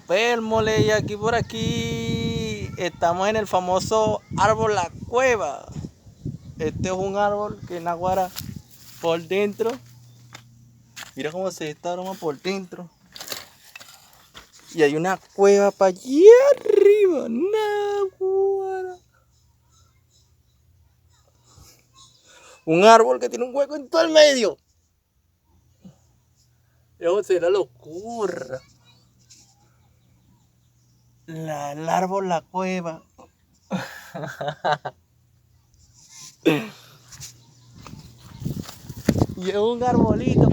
Pérmole y aquí por aquí estamos en el famoso árbol La Cueva. Este es un árbol que naguará por dentro. Mira cómo se está aroma por dentro. Y hay una cueva para allá arriba. Naguará. Un árbol que tiene un hueco en todo el medio. Y vamos a hacer la locura. El árbol La Cueva. Y es un arbolito.